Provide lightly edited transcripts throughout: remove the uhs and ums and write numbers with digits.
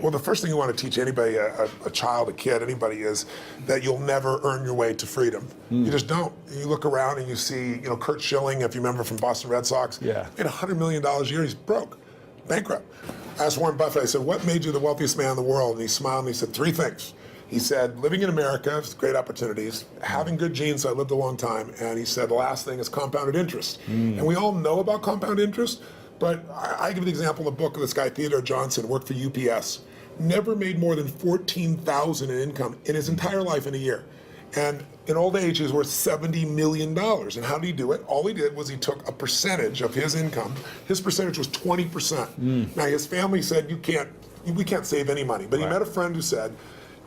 Well, the first thing you want to teach anybody, a child, a kid, anybody, is that you'll never earn your way to freedom. You just don't. You look around and you see, Kurt Schilling, if you remember from Boston Red Sox, made $100 million a year. He's broke, bankrupt. I asked Warren Buffett, I said, what made you the wealthiest man in the world? And he smiled and he said, 3 things. He said, living in America, great opportunities, having good genes, so I lived a long time, and he said, the last thing is compounded interest. And we all know about compound interest, but I give the example in the book of this guy, Theodore Johnson, worked for UPS, never made more than $14,000 in income in his entire life in a year. And in old age, he was worth $70 million. And how did he do it? All he did was he took a percentage of his income. His percentage was 20%. Now, his family said, we can't save any money. But he met a friend who said,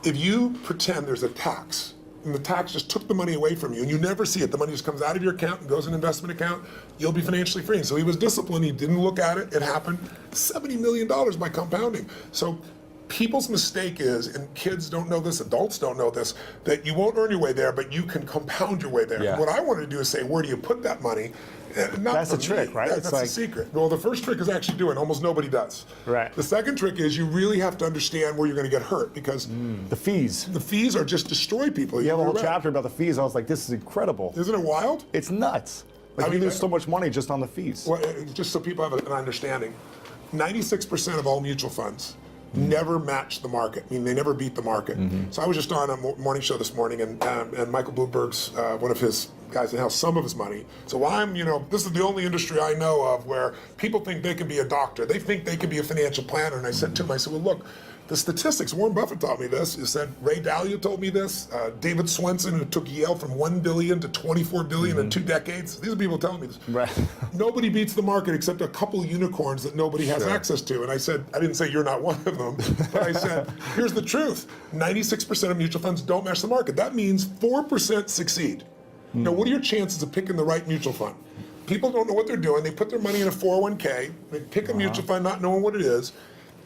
if you pretend there's a tax, and the tax just took the money away from you, and you never see it, the money just comes out of your account and goes in an investment account, you'll be financially free. And so he was disciplined, he didn't look at it, it happened. $70 million by compounding. So people's mistake is, and kids don't know this, adults don't know this, that you won't earn your way there, but you can compound your way there. Yeah. What I wanted to do is say, where do you put that money? That's the trick, right? That's the secret. Well, the first trick is actually doing, almost nobody does. Right. The second trick is you really have to understand where you're going to get hurt, because the fees. The fees are just destroy people. You have a whole chapter about the fees. I was like, this is incredible. Isn't it wild? It's nuts. Like, you lose so much money just on the fees. Well, just so people have an understanding, 96% of all mutual funds never match the market. I mean, they never beat the market. So I was just on a morning show this morning, and Michael Bloomberg's, one of his guys that has some of his money. So this is the only industry I know of where people think they can be a doctor. They think they can be a financial planner. And I said to him, I said, well, look, the statistics, Warren Buffett taught me this. He said, Ray Dalio told me this. David Swenson, who took Yale from $1 billion to $24 billion in 2 decades. These are people telling me this. Right. Nobody beats the market except a couple unicorns that nobody has access to. And I said, I didn't say you're not one of them, but I said, here's the truth. 96% of mutual funds don't match the market. That means 4% succeed. Now, what are your chances of picking the right mutual fund? People don't know what they're doing. They put their money in a 401k. They pick a mutual fund not knowing what it is.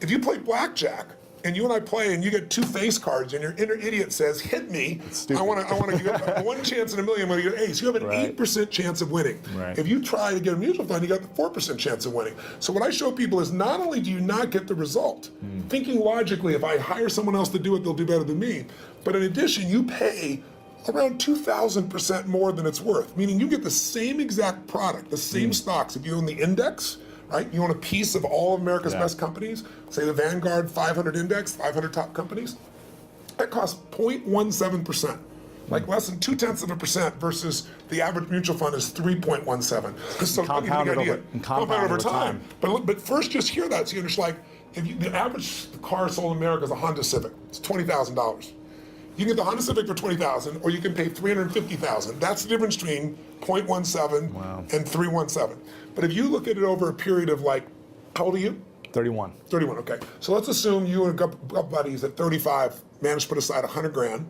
If you play blackjack, and you and I play, and you get 2 face cards, and your inner idiot says, hit me, I want to get 1 chance in a million, I'm going to get an ace. You have an 8% chance of winning. If you try to get a mutual fund, you got the 4% chance of winning. So what I show people is, not only do you not get the result, thinking logically, if I hire someone else to do it, they'll do better than me, but in addition, you pay around 2,000% more than it's worth, meaning you get the same exact product, the same stocks. If you own the index, right? You own a piece of all of America's best companies, say the Vanguard 500 index, 500 top companies, that costs 0.17%, like less than 0.2% versus the average mutual fund is 3.17. So compounded over time. But first, just hear that. So you're just like, the average car sold in America is a Honda Civic. It's $20,000. You can get the Honda Civic for $20,000, or you can pay $350,000. That's the difference between 0.17 and 317. But if you look at it over a period of, like, how old are you? 31. 31, okay. So let's assume you and a couple buddies at 35 managed to put aside 100 grand,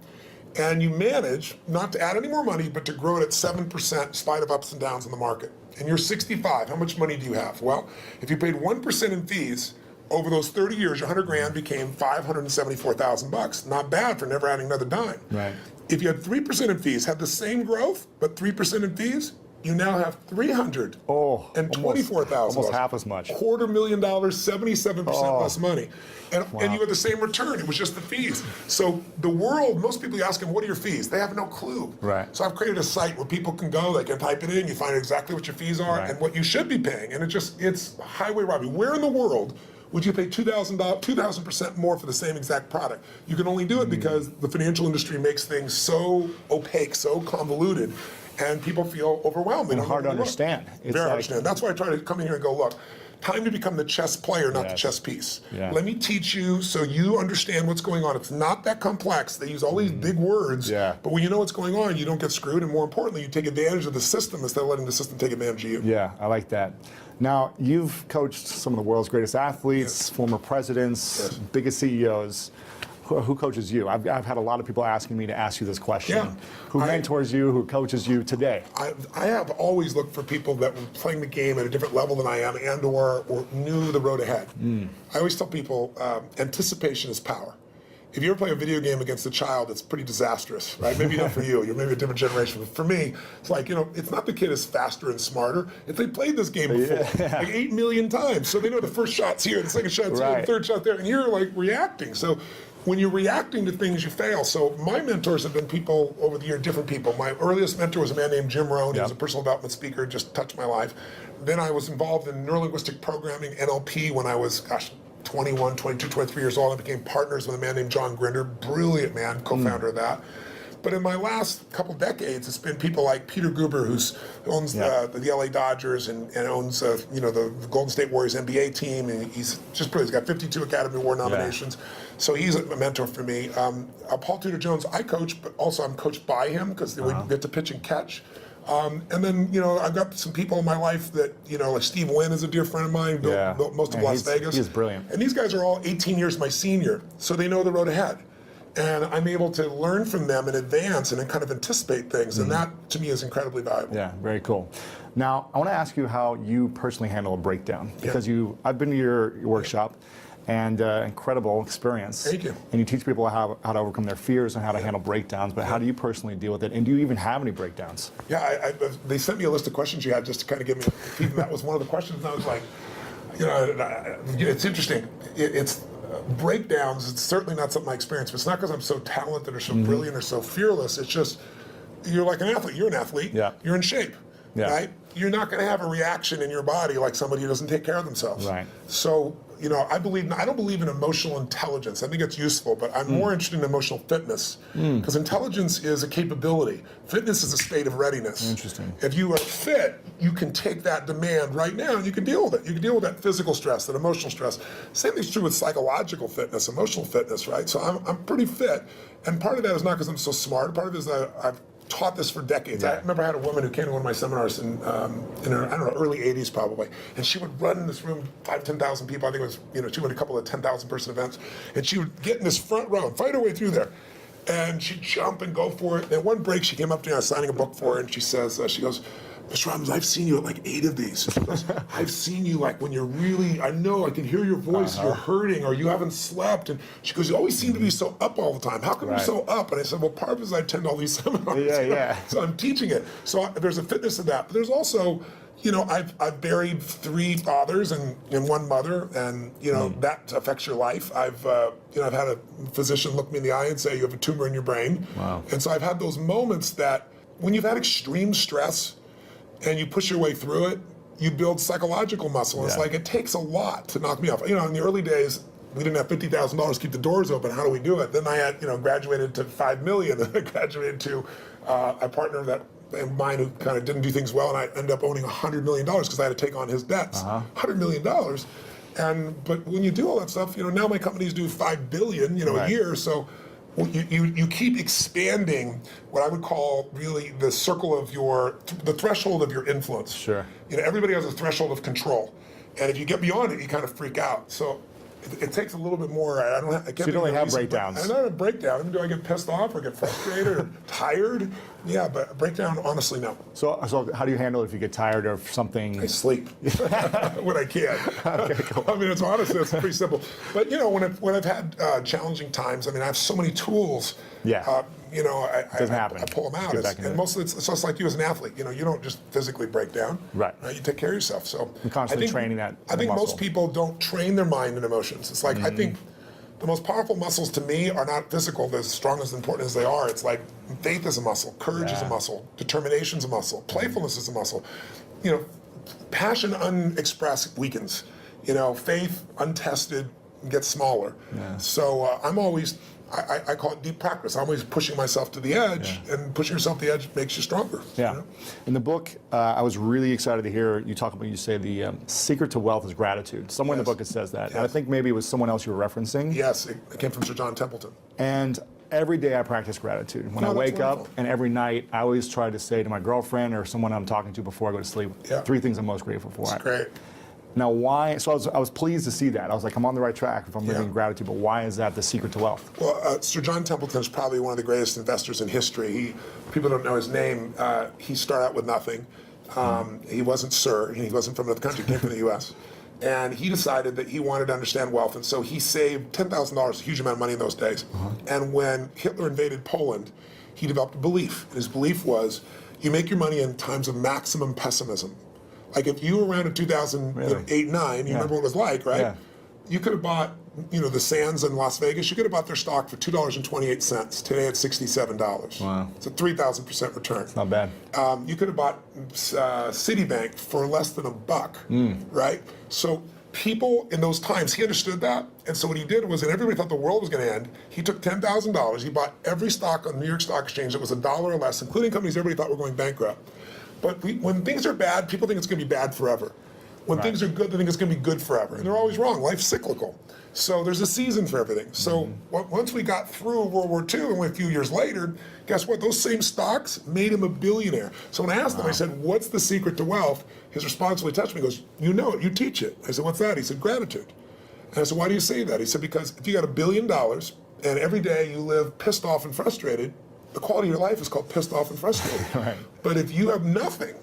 and you manage not to add any more money, but to grow it at 7% in spite of ups and downs in the market. And you're 65, how much money do you have? Well, if you paid 1% in fees, over those 30 years, your 100 grand became $574,000. Not bad for never adding another dime. Right. If you had 3% in fees, had the same growth, but 3% in fees, you now have $324,000. Almost half as much. $250,000, 77% less money. And you had the same return. It was just the fees. So the world, most people ask them, what are your fees? They have no clue. Right. So I've created a site where people can go, they can type it in, you find exactly what your fees are and what you should be paying. And it's highway robbery. Where in the world would you pay $2,000% more for the same exact product? You can only do it because the financial industry makes things so opaque, so convoluted, and people feel overwhelmed. And hard to understand. Very hard to understand. That's why I try to come in here and go, look, time to become the chess player, not the chess piece. Let me teach you so you understand what's going on. It's not that complex. They use all these big words, but when you know what's going on, you don't get screwed, and more importantly, you take advantage of the system instead of letting the system take advantage of you. Yeah, I like that. Now, you've coached some of the world's greatest athletes, former presidents, biggest CEOs. Who coaches you? I've had a lot of people asking me to ask you this question. Who mentors you? Who coaches you today? I have always looked for people that were playing the game at a different level than I am, and or knew the road ahead. I always tell people, anticipation is power. if you ever play a video game against a child, it's pretty disastrous, right? Maybe not for you. You're maybe a different generation. But for me, it's like, it's not the kid is faster and smarter. If they played this game before, like 8 million times, so they know the first shot's here, the second shot's here, the third shot there, and you're like reacting. So when you're reacting to things, you fail. So my mentors have been people over the year, different people. My earliest mentor was a man named Jim Rohn. He was a personal development speaker, just touched my life. Then I was involved in neurolinguistic programming, NLP, when I was, 21, 22, 23 years old. I became partners with a man named John Grinder, brilliant man, co-founder of that. But in my last couple decades, it's been people like Peter Guber, who owns the LA Dodgers and owns the Golden State Warriors NBA team, and he's just brilliant. He's got 52 Academy Award nominations, so he's a mentor for me. Paul Tudor Jones, I coach, but also I'm coached by him because we get to pitch and catch. And then, I've got some people in my life that, like Steve Wynn is a dear friend of mine, built most of Las Vegas. He's brilliant. And these guys are all 18 years my senior, so they know the road ahead. And I'm able to learn from them in advance and then kind of anticipate things. And that, to me, is incredibly valuable. Yeah, very cool. Now, I want to ask you how you personally handle a breakdown. Because I've been to your workshop, and incredible experience. Thank you. And you teach people how to overcome their fears and how to handle breakdowns, but how do you personally deal with it? And do you even have any breakdowns? Yeah, they sent me a list of questions you had just to kind of give me a peek, and that was one of the questions, and I was like, it's interesting. It's breakdowns, it's certainly not something I experience, but it's not because I'm so talented or so brilliant or so fearless. It's just, you're like an athlete. You're an athlete. Yeah. You're in shape, right? You're not going to have a reaction in your body like somebody who doesn't take care of themselves. Right. So, I don't believe in emotional intelligence. I think it's useful, but I'm more interested in emotional fitness, because intelligence is a capability. Fitness is a state of readiness. Interesting. If you are fit, you can take that demand right now and you can deal with it. You can deal with that physical stress, that emotional stress. Same thing's true with psychological fitness, emotional fitness, right? So I'm pretty fit, and part of that is not because I'm so smart. Part of it is that I've taught this for decades. I remember I had a woman who came to one of my seminars in her, early 80s probably, and she would run in this room, 10,000 people. I think it was, she went a couple of 10,000 person events, and she would get in this front row and fight her way through there. And she'd jump and go for it. And at one break, she came up to me, I was signing a book for her, and she says, she goes, Mr. Robbins, I've seen you at like 8 of these. She goes, I've seen you like when you're really, I know, I can hear your voice, you're hurting, or you haven't slept. And she goes, you always seem to be so up all the time. How come you're so up? And I said, well, part of it is I attend all these seminars. So I'm teaching it. So there's a fitness to that. But there's also, I've buried 3 fathers and 1 mother, and that affects your life. I've had a physician look me in the eye and say you have a tumor in your brain. Wow. And so I've had those moments that when you've had extreme stress and you push your way through it, you build psychological muscle. It's like it takes a lot to knock me off. In the early days, we didn't have $50,000 to keep the doors open. How do we do it? Then I had, graduated to $5 million. Then I graduated to a partner that mine who kind of didn't do things well, and I ended up owning $100 million because I had to take on his debts. $100 million. But when you do all that stuff, now my companies do $5 billion, a year. So you keep expanding what I would call really the circle of the threshold of your influence. Sure. Everybody has a threshold of control, and if you get beyond it, you kind of freak out. So it takes a little bit more. I can't. So you don't really have breakdowns. I don't have a breakdown. Do I get pissed off or get frustrated or tired? Yeah, but a breakdown, honestly, no. So how do you handle it if you get tired of something? I sleep when I can. Okay, cool. I mean, it's honestly, it's pretty simple. But when I've had challenging times, I have so many tools. Yeah. I pull them out. And most of it's just like you as an athlete. You don't just physically break down. Right. You take care of yourself. So you're constantly training that. I think most people don't train their mind and emotions. It's like I think the most powerful muscles to me are not physical. They're as strong as important as they are. It's like faith is a muscle, courage is a muscle, determination is a muscle, playfulness is a muscle. Passion unexpressed weakens. Faith untested gets smaller. Yeah. So I'm always, I call it deep practice. I'm always pushing myself to the edge, and pushing yourself to the edge makes you stronger. Yeah. In the book, I was really excited to hear you talk about, you say the secret to wealth is gratitude. Somewhere in the book it says that. And I think maybe it was someone else you were referencing. Yes, it came from Sir John Templeton. And every day I practice gratitude. When I wake up, and every night, I always try to say to my girlfriend or someone I'm talking to before I go to sleep, 3 things I'm most grateful for. That's great. Now, why? So I was pleased to see that. I was like, I'm on the right track if I'm living in gratitude. But why is that the secret to wealth? Well, Sir John Templeton is probably one of the greatest investors in history. People don't know his name. He started out with nothing. He wasn't Sir. He wasn't from another country. He came from the U.S. And he decided that he wanted to understand wealth, and so he saved $10,000, a huge amount of money in those days. And when Hitler invaded Poland, he developed a belief. And his belief was, you make your money in times of maximum pessimism. Like if you were around in 2008-9, you remember what it was like, right? Yeah. You could have bought, the Sands in Las Vegas, you could have bought their stock for $2.28. Today it's $67. Wow. It's a 3,000% return. Not bad. You could have bought Citibank for less than $1, right? So people in those times, he understood that, and so what he did was, and everybody thought the world was going to end, he took $10,000, he bought every stock on the New York Stock Exchange that was $1 or less, including companies everybody thought were going bankrupt. But when things are bad, people think it's going to be bad forever. When things are good, they think it's going to be good forever. And they're always wrong. Life's cyclical. So there's a season for everything. So once we got through World War II, and a few years later, guess what? Those same stocks made him a billionaire. So when I asked him, I said, what's the secret to wealth? His response really touched me. He goes, you know it, you teach it. I said, what's that? He said, gratitude. And I said, why do you say that? He said, because if you got $1 billion and every day you live pissed off and frustrated, the quality of your life is called pissed off and frustrated. Right. But if you have nothing,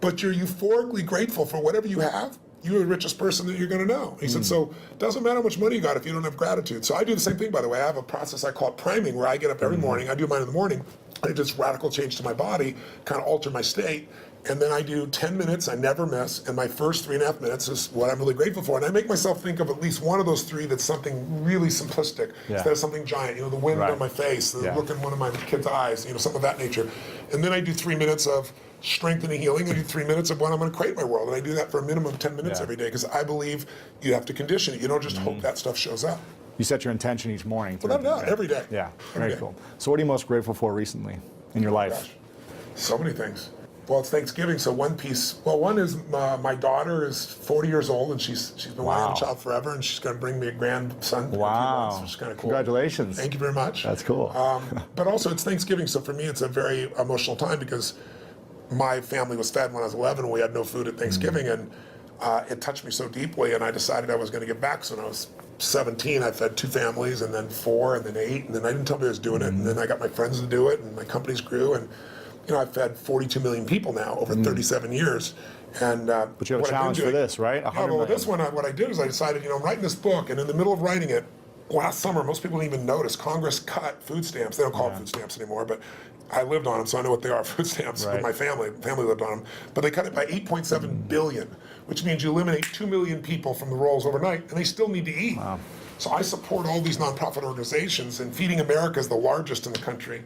but you're euphorically grateful for whatever you have, you're the richest person that you're going to know. He said, so it doesn't matter how much money you got if you don't have gratitude. So I do the same thing, by the way. I have a process I call it priming, where I get up every morning. I do mine in the morning. I do this radical change to my body, kind of alter my state. And then I do 10 minutes, I never miss, and my first 3.5 minutes is what I'm really grateful for. And I make myself think of at least one of those three that's something really simplistic instead of something giant. The wind on my face, the look in one of my kids' eyes, something of that nature. And then I do 3 minutes of strength and healing. I do 3 minutes of when I'm going to create my world. And I do that for a minimum of 10 minutes every day, because I believe you have to condition it. You don't just hope that stuff shows up. You set your intention each morning. Well, not every day. Yeah, every very day. cool. So what are you most grateful for recently in your life? Gosh, so many things. Well, it's Thanksgiving, so one piece. Well, one is my daughter is 40 years old, and she's been wanting a child forever, and she's going to bring me a grandson. In a few months, which is kind of cool. Congratulations. Thank you very much. That's cool. But also, it's Thanksgiving, so for me, it's a very emotional time, because my family was fed when I was 11, and we had no food at Thanksgiving, and it touched me so deeply, and I decided I was going to give back. So when I was 17, I fed 2 families, and then 4, and then 8, and then I didn't tell me I was doing it, and then I got my friends to do it, and my companies grew, and I've fed 42 million people now over 37 years. And but you have a challenge for this, right? Well, this one, what I did is I decided, I'm writing this book, and in the middle of writing it, last summer, most people didn't even notice, Congress cut food stamps. They don't call it food stamps anymore, but I lived on them, so I know what they are, food stamps, with my family. Family lived on them. But they cut it by 8.7 billion, which means you eliminate 2 million people from the rolls overnight, and they still need to eat. Wow. So I support all these nonprofit organizations, and Feeding America is the largest in the country.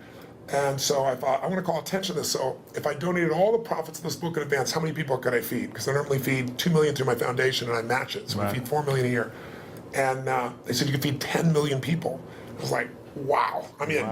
And so I thought, I want to call attention to this. So if I donated all the profits of this book in advance, how many people could I feed? Because I normally feed 2 million through my foundation, and I match it. So we feed 4 million a year. And they said you could feed 10 million people. I was like, wow. I mean,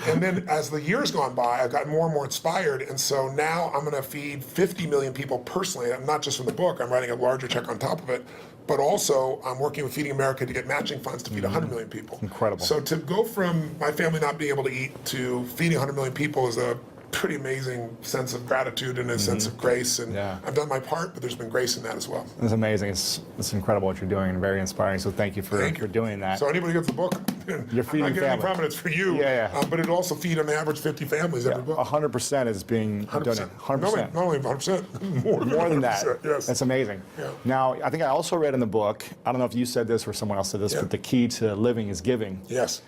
and then as the years gone by, I've gotten more and more inspired. And so now I'm going to feed 50 million people personally, not just from the book. I'm writing a larger check on top of it. But also, I'm working with Feeding America to get matching funds to feed 100 million people. Incredible. So to go from my family not being able to eat to feeding 100 million people is a pretty amazing sense of gratitude and a sense of grace. And I've done my part, but there's been grace in that as well. It's amazing. It's incredible what you're doing, and very inspiring. So thank you for doing that. So anybody gets the book, You're feeding I'm not getting any prominence for you. But it'll also feed on average 50 families every book. 100% is being 100%. donated. 100%. Not only 100%, more than that. Yes. That's amazing. Yeah. Now, I think I also read in the book, I don't know if you said this or someone else said this, but the key to living is giving. Yes.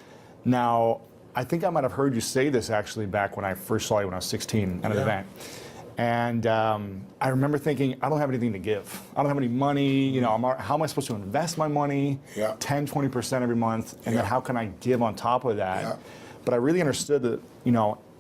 Now, I think I might have heard you say this actually back when I first saw you when I was 16 at an event. And I remember thinking, I don't have anything to give. I don't have any money. How am I supposed to invest my money? 10, 20% every month. And then how can I give on top of that? But I really understood that,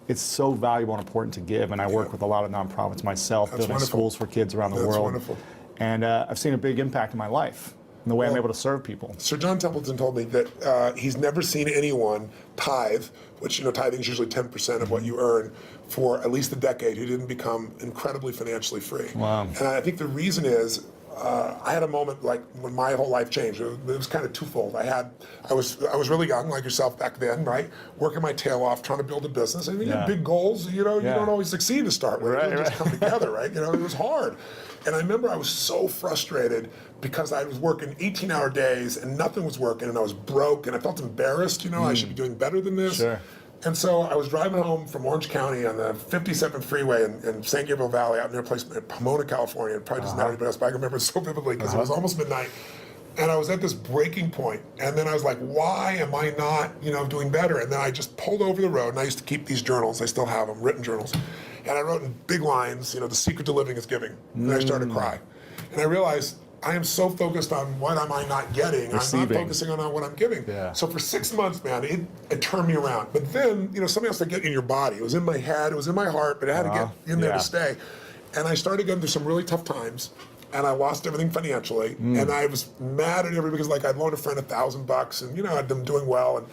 it's so valuable and important to give. And I work with a lot of nonprofits myself, building schools for kids around the world. That's wonderful. And I've seen a big impact in my life, in the way I'm able to serve people. Sir John Templeton told me that he's never seen anyone tithe, which, tithing is usually 10% of what you earn, for at least a decade, who didn't become incredibly financially free. Wow. And I think the reason is, I had a moment like when my whole life changed. It was kind of twofold. I was really young, like yourself back then, right? Working my tail off, trying to build a business. And you have big goals, you don't always succeed to start with. It doesn't just come together, right? It was hard. And I remember I was so frustrated because I was working 18-hour days and nothing was working, and I was broke, and I felt embarrassed, I should be doing better than this. Sure. And so I was driving home from Orange County on the 57 freeway in San Gabriel Valley out near a place in Pomona, California. It probably doesn't matter anybody else, but I can remember it so vividly because it was almost midnight. And I was at this breaking point. And then I was like, why am I not, doing better? And then I just pulled over the road, and I used to keep these journals. I still have them, written journals. And I wrote in big lines, the secret to living is giving. And I started to cry. And I realized, I am so focused on what am I not getting. Receiving. I'm not focusing on what I'm giving. Yeah. So for 6 months, man, it turned me around. But then, something else to get in your body. It was in my head, it was in my heart, but it had to get in there to stay. And I started going through some really tough times, and I lost everything financially. And I was mad at everybody because I'd loaned a friend $1,000 and, I'd been doing well. And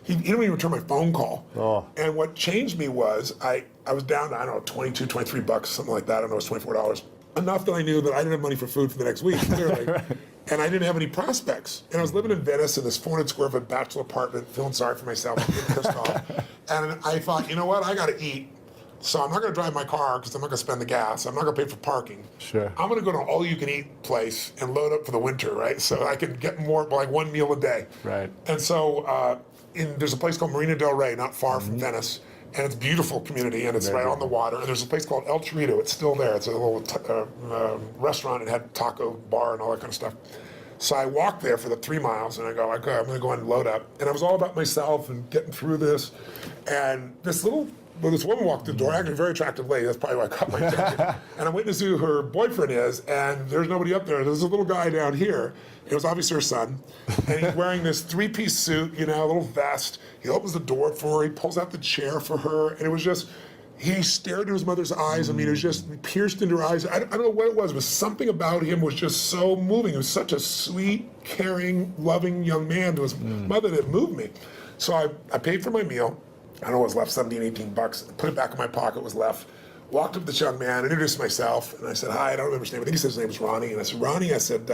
he didn't even return my phone call. Oh. And what changed me was I was down to, I don't know, $22, $23, something like that. I don't know, it was $24. Enough that I knew that I didn't have money for food for the next week, clearly. And I didn't have any prospects. And I was living in Venice in this 400 square foot bachelor apartment, feeling sorry for myself, getting pissed off. And I thought, you know what, I gotta eat. So I'm not gonna drive my car because I'm not gonna spend the gas. I'm not gonna pay for parking. Sure. I'm gonna go to an all-you-can-eat place and load up for the winter, right? So I can get more, like one meal a day. Right. And so there's a place called Marina del Rey, not far from Venice. And it's a beautiful community, and it's right on the water. And there's a place called El Chorrito. It's still there. It's a little restaurant. It had taco bar and all that kind of stuff. So I walked there for the 3 miles, and I go, okay, I'm going to go and load up. And I was all about myself and getting through this. And this woman walked through the door, actually a very attractive lady. That's probably why I caught my attention. And I'm waiting to see who her boyfriend is, and there's nobody up there. There's a little guy down here. It was obviously her son. And he's wearing this 3-piece suit, a little vest. He opens the door for her. He pulls out the chair for her. And it was just, he stared into his mother's eyes. I mean, it was just pierced into her eyes. I don't know what it was, but something about him was just so moving. He was such a sweet, caring, loving young man to his mother that moved me. So I paid for my meal. I don't know what was left, $17, $18. Put it back in my pocket, what was left. Walked up to this young man, introduced myself, and I said, hi, I don't remember his name. I think he said his name was Ronnie. And I said, Ronnie, I said,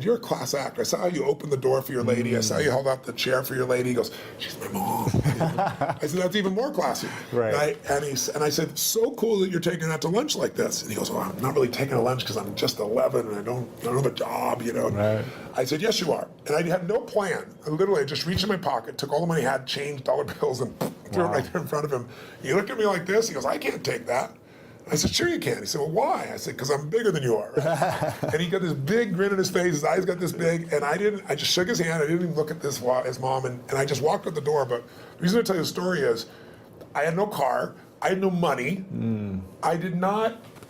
you're a class actor. I saw how you opened the door for your lady. I saw you held out the chair for your lady. He goes, she's my mom. I said, that's even more classy. Right. And I said, so cool that you're taking her out to lunch like this. And he goes, well, I'm not really taking her lunch because I'm just 11 and I don't have a job, Right. I said, yes, you are. And I had no plan. I just reached in my pocket, took all the money I had, changed dollar bills, and threw it right there in front of him. He looked at me like this. He goes, I can't take that. I said, sure you can. He said, well, why? I said, because I'm bigger than you are. Right? And he got this big grin on his face. His eyes got this big. And I just shook his hand. I didn't even look at his mom. And I just walked out the door. But the reason I tell you the story is I had no car. I had no money.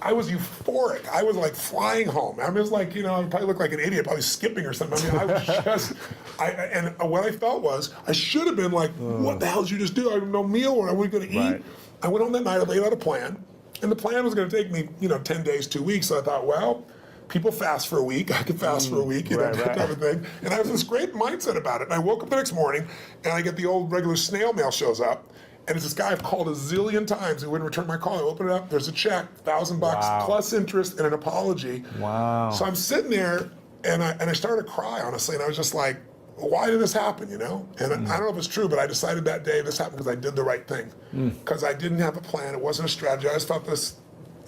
I was euphoric. I was like flying home. I mean, it was like, I probably looked like an idiot, probably skipping or something. I mean, I was just, and what I felt was, I should have been like, what the hell did you just do? I have no meal, or are we going to eat? Right. I went home that night, I laid out a plan, and the plan was going to take me, 10 days, 2 weeks. So I thought, well, people fast for a week. I could fast for a week, that type of thing. And I was this great mindset about it. And I woke up the next morning, and I get the old regular snail mail shows up. And it's this guy I've called a zillion times. He wouldn't return my call. I open it up. There's a check, $1,000 plus interest and an apology. Wow. So I'm sitting there, and I started to cry, honestly. And I was just like, why did this happen, And I don't know if it's true, but I decided that day this happened because I did the right thing. Because I didn't have a plan. It wasn't a strategy. I just felt this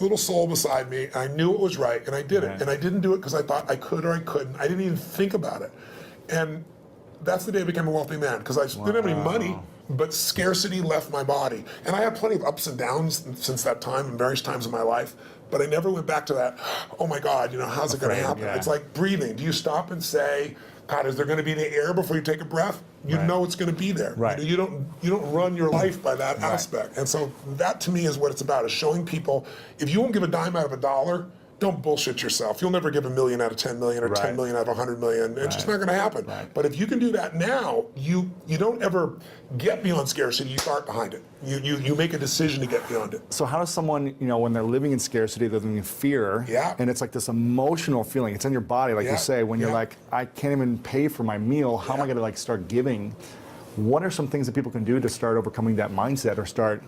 little soul beside me. I knew it was right, and I did it. And I didn't do it because I thought I could or I couldn't. I didn't even think about it. And that's the day I became a wealthy man, because I didn't have any money, but scarcity left my body. And I had plenty of ups and downs since that time in various times in my life, but I never went back to that, oh my God, how's it going to happen? Yeah. It's like breathing. Do you stop and say, God, is there going to be any air before you take a breath? You know it's going to be there. Right. You don't run your life by that aspect. And so that to me is what it's about, is showing people, if you won't give a dime out of $1, don't bullshit yourself. You'll never give $1 million out of 10 million or 10 million out of 100 million. It's just not going to happen. Right. But if you can do that now, you don't ever get beyond scarcity. You start behind it. You make a decision to get beyond it. So how does someone, when they're living in scarcity, they're living in fear, and it's like this emotional feeling. It's in your body, like you say, when you're like, I can't even pay for my meal. How am I going to start giving? What are some things that people can do to start overcoming that mindset, or start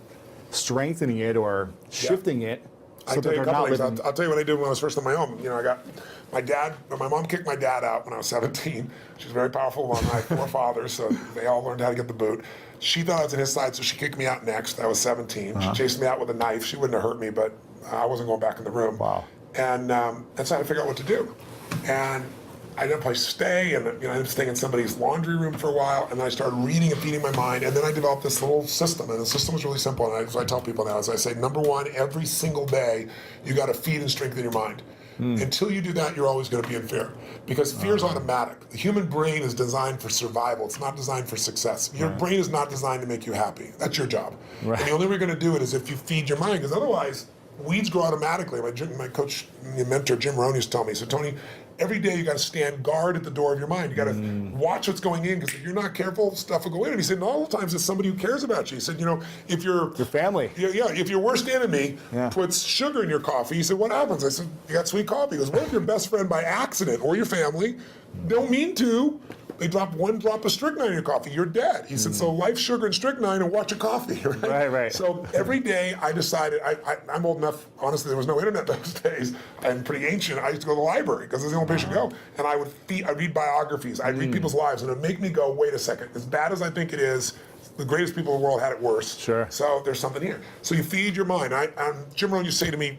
strengthening it, or shifting it? I'll tell you a couple things. I'll tell you what I did when I was first on my own. I got my mom kicked my dad out when I was 17. She was a very powerful woman. I had 4 fathers, so they all learned how to get the boot. She thought I was on his side, so she kicked me out next. I was 17. She chased me out with a knife. She wouldn't have hurt me, but I wasn't going back in the room. Wow. And so I had to figure out what to do. And I didn't have a place to stay, and I was staying in somebody's laundry room for a while, and then I started reading and feeding my mind, and then I developed this little system, and the system was really simple, and I tell people now, as I say, number one, every single day, you got to feed and strengthen your mind. Until you do that, you're always going to be in fear, because fear is automatic. The human brain is designed for survival. It's not designed for success. Your brain is not designed to make you happy. That's your job. Right. And the only way you're going to do it is if you feed your mind, because otherwise, weeds grow automatically. My coach, my mentor, Jim Rohn, used to tell me, so Tony, every day you got to stand guard at the door of your mind. You got to watch what's going in, because if you're not careful, stuff will go in. And he said, and all the times it's somebody who cares about you. He said, if your family, if your worst enemy puts sugar in your coffee, he said, what happens? I said, you got sweet coffee. He goes, what if your best friend by accident, or your family, don't mean to, they drop one drop of strychnine in your coffee, you're dead. He said, so life, sugar, and strychnine, and watch a coffee, right? Right. So every day I decided, I'm old enough, honestly, there was no internet those days. I'm pretty ancient. I used to go to the library, because it's the only place you go. And I'd read biographies, I'd read people's lives, and it'd make me go, wait a second, as bad as I think it is, the greatest people in the world had it worse. Sure. So there's something here. So you feed your mind. Jim Rohn used to say to me,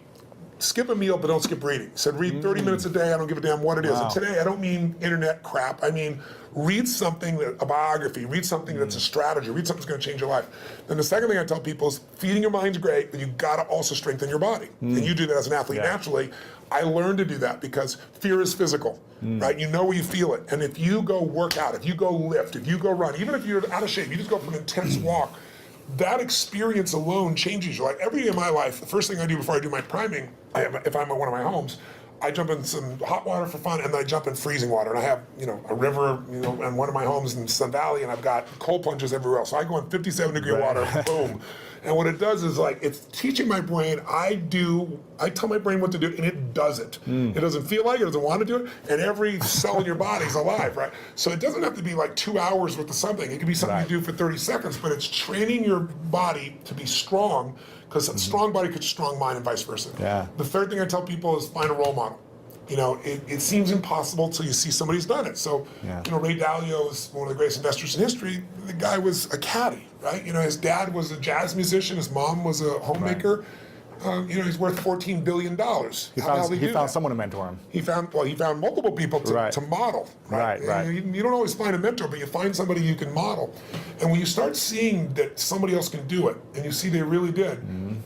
skip a meal, but don't skip reading. He said, read 30 minutes a day, I don't give a damn what it is. Wow. And today, I don't mean internet crap, I mean read something, a biography, read something that's a strategy, read something that's going to change your life. Then the second thing I tell people is feeding your mind's great, but you've got to also strengthen your body. And you do that as an athlete naturally. I learned to do that because fear is physical, right? You know where you feel it. And if you go work out, if you go lift, if you go run, even if you're out of shape, you just go for an intense walk, that experience alone changes you. Like every day of my life, the first thing I do before I do my priming, if I'm at one of my homes, I jump in some hot water for fun, and then I jump in freezing water. And I have, a river, in one of my homes in Sun Valley, and I've got cold plunges everywhere else. So I go in 57-degree water, boom. And what it does is it's teaching my brain, I tell my brain what to do, and it does it. It doesn't feel like it, doesn't want to do it, and every cell in your body is alive, right? So it doesn't have to be like 2 hours worth of something. It can be something you do for 30 seconds, but it's training your body to be strong, because a strong body creates a strong mind and vice versa. Yeah. The third thing I tell people is find a role model. It seems impossible till you see somebody who's done it. So, Ray Dalio is one of the greatest investors in history. The guy was a caddy, right? His dad was a jazz musician. His mom was a homemaker. He's worth $14 billion. He found someone to mentor him. He found multiple people to model. Right. You don't always find a mentor, but you find somebody you can model. And when you start seeing that somebody else can do it, and you see they really did,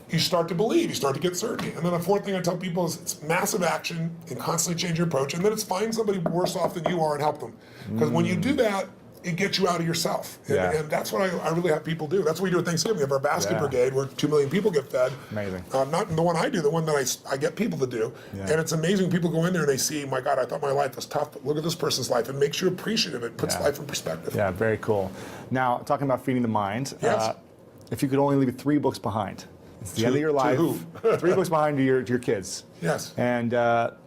you start to believe, you start to get certainty. And then the fourth thing I tell people is it's massive action and constantly change your approach, and then it's find somebody worse off than you are and help them. Because when you do that, it gets you out of yourself. And that's what I really have people do. That's what we do at Thanksgiving. We have our basket brigade where 2 million people get fed. Amazing. Not the one I do, the one that I get people to do. And it's amazing. People go in there and they see, my God, I thought my life was tough, but look at this person's life. It makes you appreciative. It puts life in perspective. Yeah, very cool. Now, talking about feeding the mind, if you could only leave 3 books behind, it's the end of your life. To who? 3 books behind to your kids. Yes. And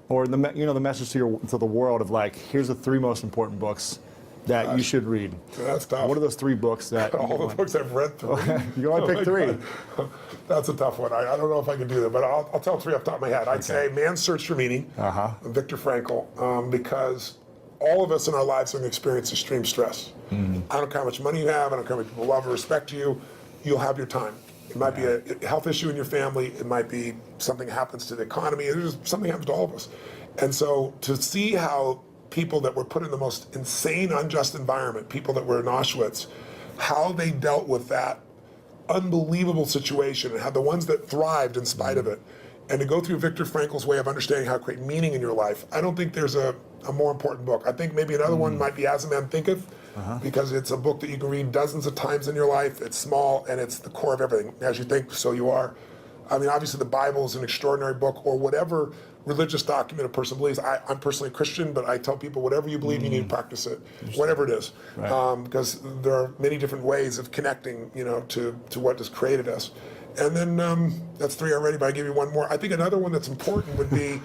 or the message to the world of here's the 3 most important books that you should read. That's tough. What are those 3 books that all the books I've read through? You can only pick 3. That's a tough one. I don't know if I can do that, but I'll tell 3 off the top of my head. I'd say Man's Search for Meaning, Viktor Frankl, because all of us in our lives are going to experience extreme stress. I don't care how much money you have, I don't care how many people love or respect you, you'll have your time. It might be a health issue in your family, it might be something happens to the economy, something happens to all of us. And so to see how people that were put in the most insane, unjust environment, people that were in Auschwitz, how they dealt with that unbelievable situation, and how the ones that thrived in spite of it, and to go through Viktor Frankl's way of understanding how to create meaning in your life, I don't think there's a more important book. I think maybe another one might be As a Man Thinketh, because it's a book that you can read dozens of times in your life. It's small, and it's the core of everything. As you think, so you are. I mean, obviously the Bible is an extraordinary book, or whatever religious document a person believes. I'm personally a Christian, but I tell people whatever you believe, you need to practice it, whatever it is, because there are many different ways of connecting, to what has created us. And then that's 3 already, but I give you one more. I think another one that's important would be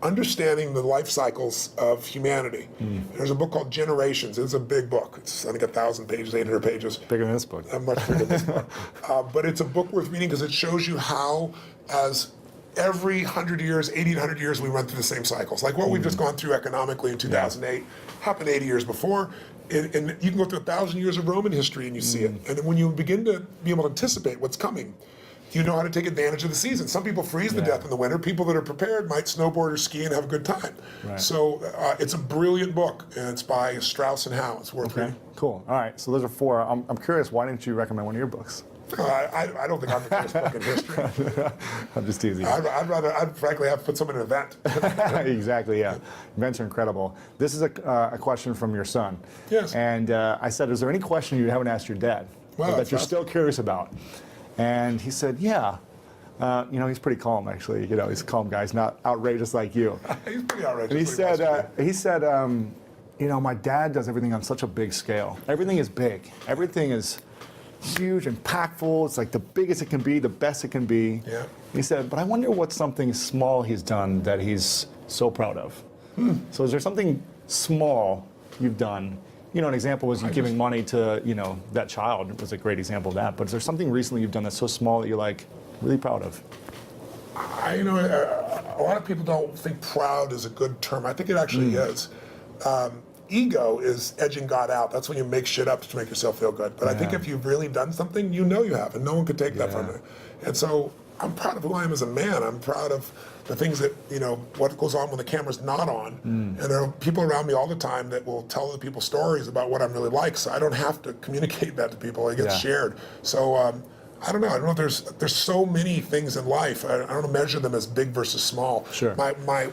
understanding the life cycles of humanity. There's a book called Generations. It's a big book. It's, I think, 1,000 pages, 800 pages. Bigger than this book. Much bigger than this book. But it's a book worth reading because it shows you how, as every 100 years, 80 to 100 years, we run through the same cycles. Like what we've just gone through economically in 2008 happened 80 years before. And you can go through 1,000 years of Roman history and you see it. And then when you begin to be able to anticipate what's coming, you know how to take advantage of the season. Some people freeze to death in the winter. People that are prepared might snowboard or ski and have a good time. Right. So it's a brilliant book, and it's by Strauss and Howe. It's worth reading. Cool. All right, so those are 4. I'm curious, why didn't you recommend one of your books? I don't think I'm the greatest book in history. I'm just teasing. I'd frankly have put some in an event. Exactly, yeah. Events are incredible. This is a question from your son. Yes. And I said, is there any question you haven't asked your dad that you're still curious about? And he said, yeah. He's pretty calm, actually. He's a calm guy. He's not outrageous like you. He's pretty outrageous. And he said, my dad does everything on such a big scale. Everything is big. Everything is huge, impactful. It's like the biggest it can be, the best it can be. Yeah. He said, but I wonder what something small he's done that he's so proud of. So is there something small you've done? An example was you giving money to, that child was a great example of that. But is there something recently you've done that's so small that you're like really proud of? A lot of people don't think proud is a good term. I think it actually is. Ego is edging God out. That's when you make shit up to make yourself feel good. But I think if you've really done something, you have, and no one can take that from you. And so I'm proud of who I am as a man. I'm proud of the things that, what goes on when the camera's not on. And there are people around me all the time that will tell other people stories about what I'm really like, so I don't have to communicate that to people. It gets shared. So I don't know. There's so many things in life. I don't measure them as big versus small. Sure. My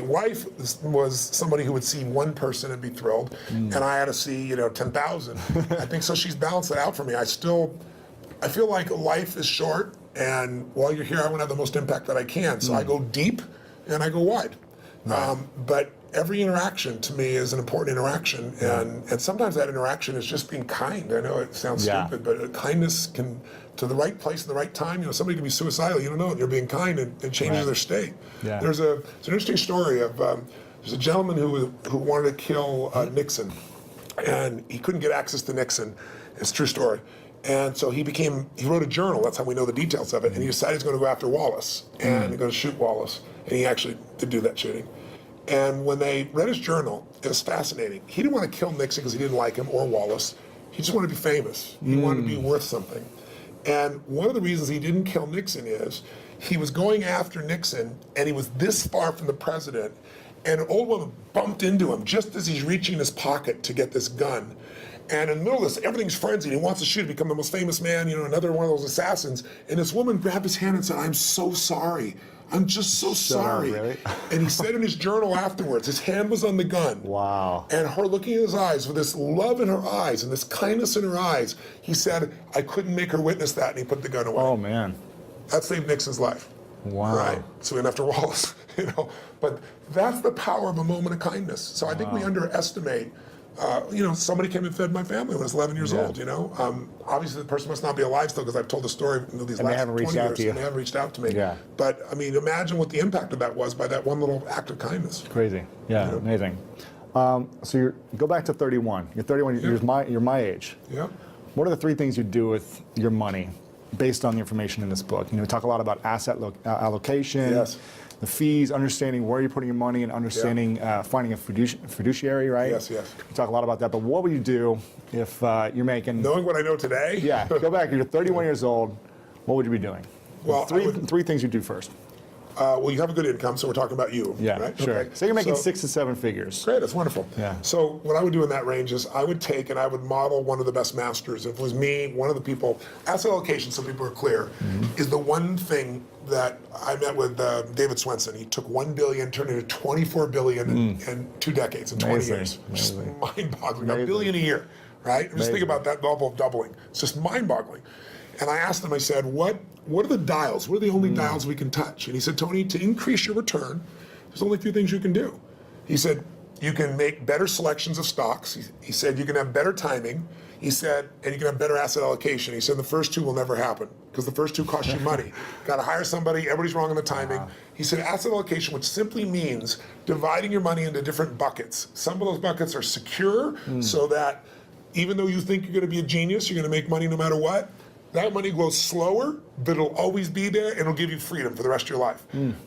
wife was somebody who would see one person and be thrilled, and I had to see 10,000. I think so. She's balanced it out for me. I feel like life is short, and while you're here, I want to have the most impact that I can. So I go deep and I go wide. Right. But every interaction to me is an important interaction, and sometimes that interaction is just being kind. I know it sounds stupid, but kindness can, to the right place at the right time. Somebody can be suicidal, you don't know it, and you're being kind, and it changes their state. Yeah. It's an interesting story of there's a gentleman who wanted to kill Nixon, and he couldn't get access to Nixon. It's a true story. And so he wrote a journal, that's how we know the details of it, and he decided he's going to go after Wallace, and he's going to shoot Wallace, and he actually did do that shooting. And when they read his journal, it was fascinating. He didn't want to kill Nixon because he didn't like him or Wallace. He just wanted to be famous. He wanted to be worth something. And one of the reasons he didn't kill Nixon is he was going after Nixon, and he was this far from the president, and an old woman bumped into him just as he's reaching his pocket to get this gun. And in the middle of this, everything's frenzied. He wants to shoot, become the most famous man, another one of those assassins. And this woman grabbed his hand and said, "I'm so sorry. I'm just so sorry." Really? And he said in his journal afterwards, his hand was on the gun. Wow. And her looking in his eyes with this love in her eyes and this kindness in her eyes, he said, "I couldn't make her witness that," and he put the gun away. Oh, man. That saved Nixon's life. Wow. Right. So we went after Wallace, But that's the power of a moment of kindness. So I think we underestimate. Somebody came and fed my family when I was 11 years old, Obviously, the person must not be alive still because I've told the story these last 20 years. And they haven't reached out to me. Yeah. But, imagine what the impact of that was by that one little act of kindness. Crazy. Yeah, amazing. So you go back to 31. You're 31, you're my age. Yeah. What are the 3 things you do with your money based on the information in this book? We talk a lot about asset allocation. Yes. The fees, understanding where you're putting your money, and understanding finding a fiduciary, right? Yes, yes. We talk a lot about that, but what would you do if you're making... Knowing what I know today? Yeah, go back, you're 31 years old, what would you be doing? Well, three things you do first. Well, you have a good income, so we're talking about you. Yeah, right? sure. Okay. So you're making 6 to 7 figures. Great, that's wonderful. Yeah. So what I would do in that range is I would take and I would model one of the best masters. If it was me, one of the people, asset allocation, so people are clear, is the one thing that I met with David Swenson. He took $1 billion, turned it into $24 billion in 2 decades, in 20 years. Just mind-boggling. $1 billion a year, right? Just think about that level of doubling. It's just mind-boggling. And I asked him, I said, what are the dials? What are the only dials we can touch? And he said, Tony, to increase your return, there's only a few things you can do. He said, you can make better selections of stocks. He said, you can have better timing. He said, and you can have better asset allocation. He said, the first 2 will never happen because the first 2 cost you money. Got to hire somebody, everybody's wrong on the timing. He said, asset allocation, which simply means dividing your money into different buckets. Some of those buckets are secure so that even though you think you're going to be a genius, you're going to make money no matter what. That money grows slower, but it'll always be there, and it'll give you freedom for the rest of your life.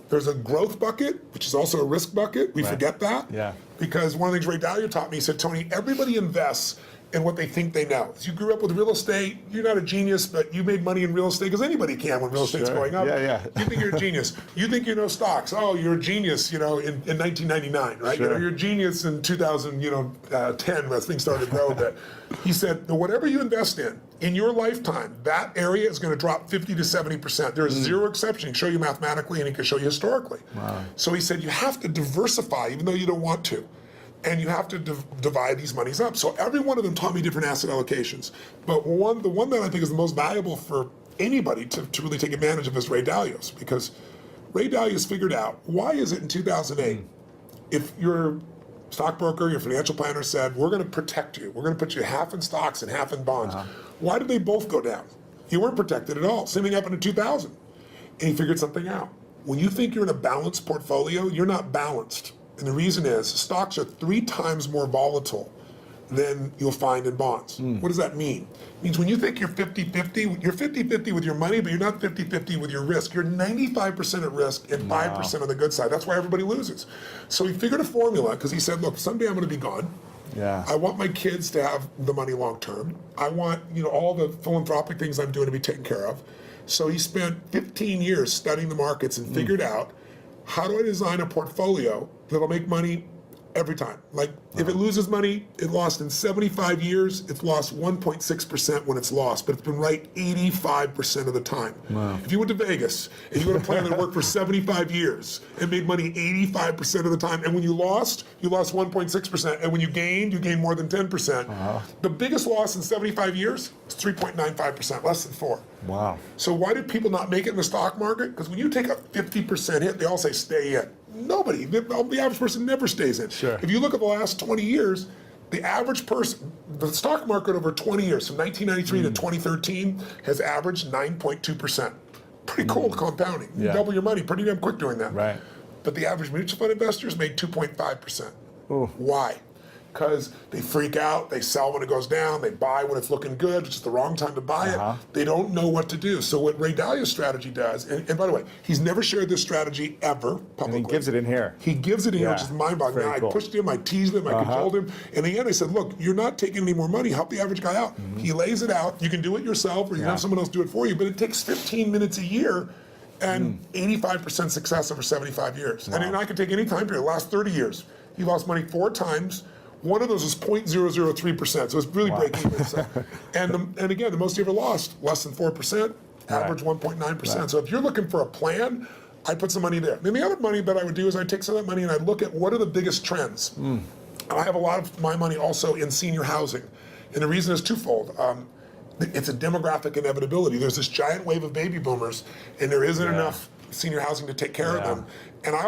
There's a growth bucket, which is also a risk bucket. We forget that. Yeah. Because one of the things Ray Dalio taught me, he said, Tony, everybody invests and what they think they know. If you grew up with real estate, you're not a genius, but you made money in real estate, because anybody can when real estate's going up. Yeah. You think you're a genius. You think you know stocks. Oh, you're a genius, in 1999, right? Sure. You're a genius in 2010 when things started to grow a bit. He said, whatever you invest in your lifetime, that area is going to drop 50 to 70%. There's zero exception. He can show you mathematically and he can show you historically. Wow. So he said, you have to diversify even though you don't want to. And you have to divide these monies up. So every one of them taught me different asset allocations. But the one that I think is the most valuable for anybody to really take advantage of is Ray Dalio's, because Ray Dalio's figured out, why is it in 2008, if your stockbroker, your financial planner said, we're going to protect you, we're going to put you half in stocks and half in bonds, why did they both go down? You weren't protected at all. Same thing happened in 2000. And he figured something out. When you think you're in a balanced portfolio, you're not balanced. And the reason is stocks are 3 times more volatile than you'll find in bonds. What does that mean? It means when you think you're 50-50, you're 50-50 with your money, but you're not 50-50 with your risk. You're 95% at risk and 5% on the good side. That's why everybody loses. So he figured a formula, because he said, look, someday I'm going to be gone. Yeah. I want my kids to have the money long term. I want all the philanthropic things I'm doing to be taken care of. So he spent 15 years studying the markets and figured out, how do I design a portfolio that'll make money every time? Like, if it loses money, it lost in 75 years, it's lost 1.6% when it's lost, but it's been right 85% of the time. Wow. If you went to Vegas and you had a plan that worked for 75 years and made money 85% of the time, and when you lost 1.6%, and when you gained more than 10%. The biggest loss in 75 years is 3.95%, less than 4. Wow. So why did people not make it in the stock market? Because when you take a 50% hit, they all say stay in. Nobody, the average person never stays in. Sure. If you look at the last 20 years, the average person, the stock market over 20 years, from 1993 to 2013, has averaged 9.2%. Pretty cool compounding. You double your money pretty damn quick doing that. Right. But the average mutual fund investors made 2.5%. Why? Because they freak out, they sell when it goes down, they buy when it's looking good, which is the wrong time to buy it. They don't know what to do. So what Ray Dalio's strategy does, and by the way, he's never shared this strategy ever publicly. And he gives it in here. He gives it in here, which is mind-boggling. I pushed him, I teased him, I cajoled him. In the end, I said, look, you're not taking any more money, help the average guy out. He lays it out, you can do it yourself, or you can have someone else do it for you, but it takes 15 minutes a year, and 85% success over 75 years. And I can take any time period, the last 30 years. He lost money 4 times. One of those is 0.003%, so it's really breaking even. So. And again, the most he ever lost, less than 4%, average 1.9%. So if you're looking for a plan, I put some money there. Then the other money that I would do is I take some of that money and I look at what are the biggest trends. And I have a lot of my money also in senior housing. And the reason is twofold. It's a demographic inevitability. There's this giant wave of baby boomers, and there isn't enough senior housing to take care of them. And I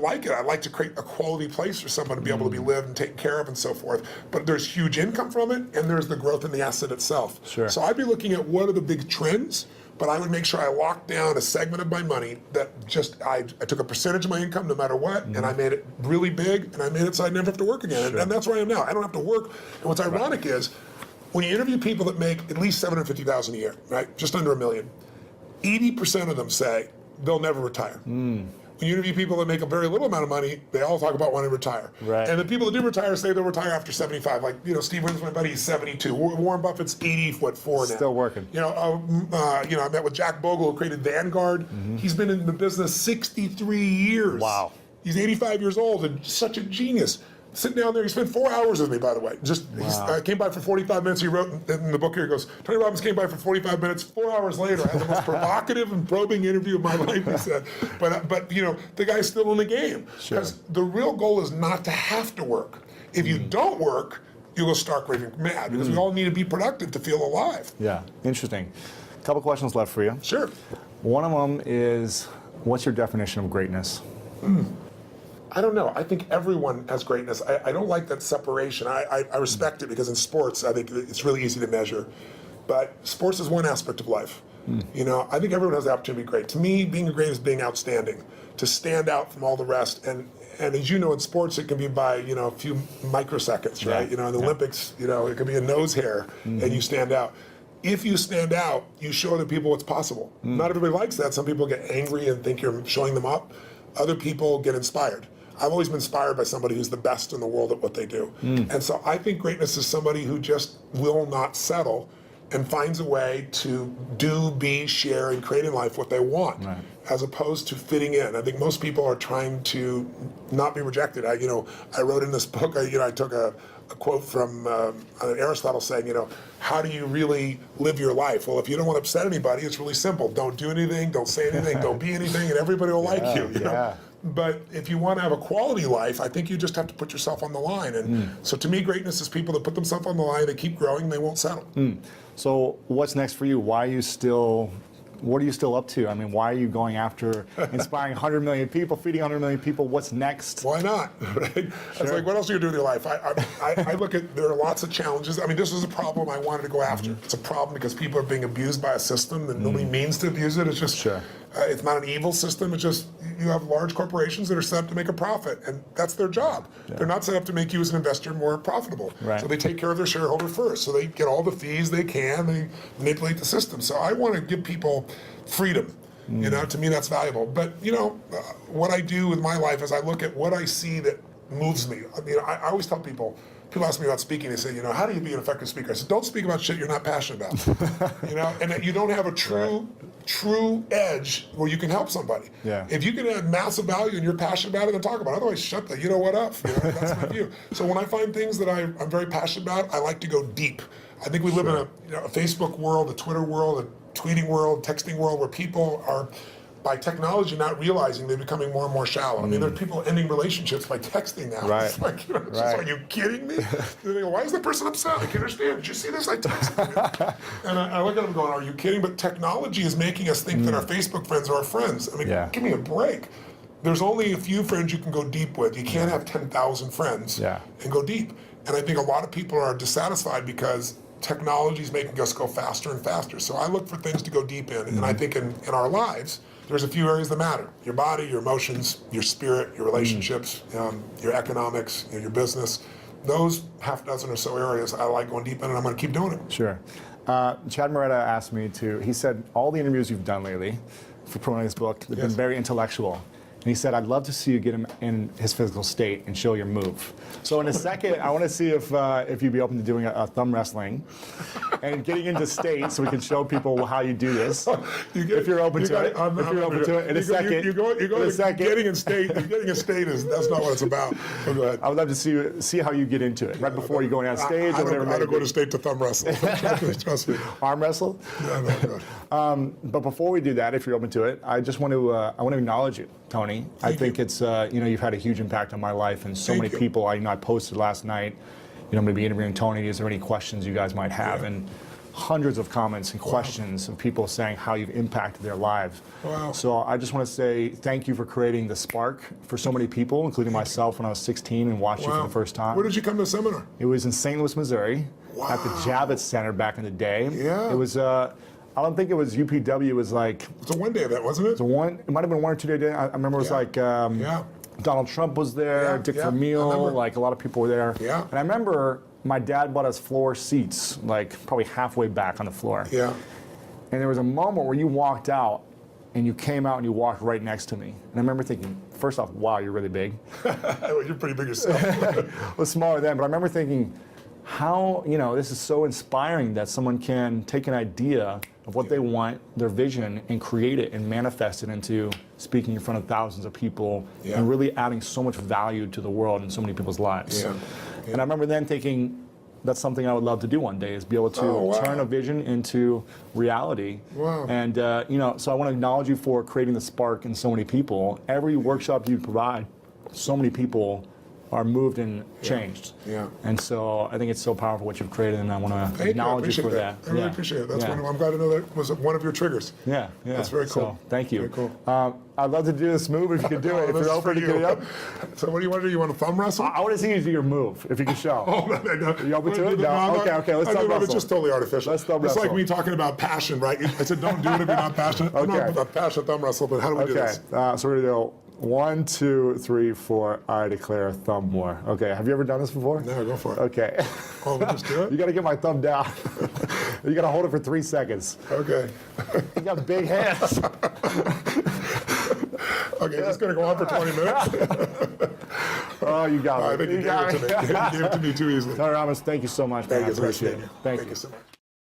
like it. I like to create a quality place for someone to be able to be lived and taken care of and so forth. But there's huge income from it, and there's the growth in the asset itself. Sure. So I'd be looking at what are the big trends, but I would make sure I locked down a segment of my money that I took a percentage of my income no matter what, and I made it really big, and I made it so I'd never have to work again. And that's where I am now. I don't have to work. And what's ironic is, when you interview people that make at least $750,000 a year, right, just under $1 million, 80% of them say they'll never retire. When you interview people that make a very little amount of money, they all talk about wanting to retire. Right. And the people that do retire say they'll retire after 75. Like, Steve Wynn, my buddy, he's 72. Warren Buffett's 84 now. Still working. I met with Jack Bogle, who created Vanguard. He's been in the business 63 years. Wow. He's 85 years old and such a genius. Sitting down there, he spent 4 hours with me, by the way. He came by for 45 minutes. He wrote in the book here, he goes, Tony Robbins came by for 45 minutes. 4 hours later, I had the most provocative and probing interview of my life, he said. But the guy's still in the game. Because the real goal is not to have to work. If you don't work, you will start raving mad, because we all need to be productive to feel alive. Yeah, interesting. A couple questions left for you. Sure. One of them is, what's your definition of greatness? I don't know. I think everyone has greatness. I don't like that separation. I respect it, because in sports, I think it's really easy to measure. But sports is one aspect of life. I think everyone has the opportunity to be great. To me, being great is being outstanding, to stand out from all the rest. And as you know, in sports, it can be by a few microseconds, right? In the Olympics, it could be a nose hair, and you stand out. If you stand out, you show other people what's possible. Not everybody likes that. Some people get angry and think you're showing them up. Other people get inspired. I've always been inspired by somebody who's the best in the world at what they do. And so I think greatness is somebody who just will not settle and finds a way to do, be, share, and create in life what they want, as opposed to fitting in. I think most people are trying to not be rejected. I wrote in this book, I took a quote from Aristotle saying, how do you really live your life? Well, if you don't want to upset anybody, it's really simple. Don't do anything, don't say anything, don't be anything, and everybody will like you. Know? But if you want to have a quality life, I think you just have to put yourself on the line. And so to me, greatness is people that put themselves on the line, they keep growing, they won't settle. So what's next for you? What are you still up to? I mean, why are you going after inspiring 100 million people, feeding 100 million people? What's next? Why not? Right? It's like, what else are you going to do with your life? I look at, there are lots of challenges. I mean, this is a problem I wanted to go after. It's a problem because people are being abused by a system that nobody means to abuse it. It's just, it's not an evil system. It's just, you have large corporations that are set up to make a profit, and that's their job. They're not set up to make you as an investor more profitable. So they take care of their shareholder first. So they get all the fees they can, they manipulate the system. So I want to give people freedom. To me that's valuable. But what I do with my life is I look at what I see that moves me. I mean, I always tell people ask me about speaking, they say, how do you be an effective speaker? I said, don't speak about shit you're not passionate about. And that you don't have a true edge where you can help somebody. If you can add massive value and you're passionate about it, then talk about it. Otherwise, shut the what up. That's my view. So when I find things that I'm very passionate about, I like to go deep. I think we live in a Facebook world, a Twitter world, a tweeting world, texting world, where people are, by technology, not realizing they're becoming more and more shallow. I mean, there's people ending relationships by texting now. It's like, just, are you kidding me? They go, why is that person upset? I can't understand. Did you see this? I texted you. And I look at them going, are you kidding? But technology is making us think that our Facebook friends are our friends. I mean, give me a break. There's only a few friends you can go deep with. You can't have 10,000 friends and go deep. And I think a lot of people are dissatisfied because technology is making us go faster and faster. So I look for things to go deep in. And I think in our lives, there's a few areas that matter. Your body, your emotions, your spirit, your relationships, your economics, your business. Those half dozen or so areas I like going deep in, and I'm going to keep doing it. Sure. Chad Moretta asked me he said, all the interviews you've done lately for promoting this book, they've been very intellectual. And he said, I'd love to see you get him in his physical state and show your move. So in a second, I want to see if you'd be open to doing a thumb wrestling and getting into state so we can show people how you do this. If you're open to it. If you're open to it. In a second. Getting in state that's not what it's about. Go ahead. I would love to see how you get into it, right before you go on stage or whatever. I don't go to state to thumb wrestle. Trust me. Arm wrestle? No. But before we do that, if you're open to it, I just want to acknowledge you, Tony. I think it's you've had a huge impact on my life and so many people. I posted last night, I'm going to be interviewing Tony. Is there any questions you guys might have? And hundreds of comments and questions of people saying how you've impacted their lives. So I just want to say thank you for creating the spark for so many people, including myself when I was 16 and watched you for the first time. Where did you come to the seminar? It was in St. Louis, Missouri, at the Javits Center back in the day. It was. I don't think it was UPW. It was like it's a one-day event, wasn't it? It might have been 1 or 2 day. I remember it was like Donald Trump was there, Dick Vermeil, like a lot of people were there. And I remember my dad bought us floor seats, like probably halfway back on the floor. And there was a moment where you walked out, and you came out and you walked right next to me. And I remember thinking, first off, wow, you're really big. You're pretty big yourself. I was smaller then, but I remember thinking, how, this is so inspiring that someone can take an idea of what they want, their vision, and create it and manifest it into speaking in front of thousands of people and really adding so much value to the world and so many people's lives. And I remember then thinking, that's something I would love to do one day, is be able to turn a vision into reality. And so I want to acknowledge you for creating the spark in so many people. Every workshop you provide, so many people are moved and changed. And so I think it's so powerful what you've created, and I want to acknowledge you for that. I really appreciate it. That's I'm glad to know that was one of your triggers. That's very cool. So, thank you. Very cool. I'd love to do this move if you could do it. If you're open to get it up. So what do you want to do? You want to thumb wrestle? I want to see you do your move, if you can show. Are you open to it? No. Okay. Let's thumb wrestle. It's just totally artificial. Let's thumb wrestle. It's like me talking about passion, right? I said don't do it if you're not passionate. I'm not about passion thumb wrestle, but how do we do this? So we're going to go 1, 2, 3, 4. I declare thumb war. Okay. Have you ever done this before? No, go for it. Okay. Oh, we'll just do it? You got to get my thumb down. You got to hold it for 3 seconds. Okay. You got big hands. Okay, is this going to go on for 20 minutes? Oh, you got it. I think you gave it to me. You gave it to me too easily. Tony Robbins, thank you so much, man. Thank you. I appreciate it. Thank you so much.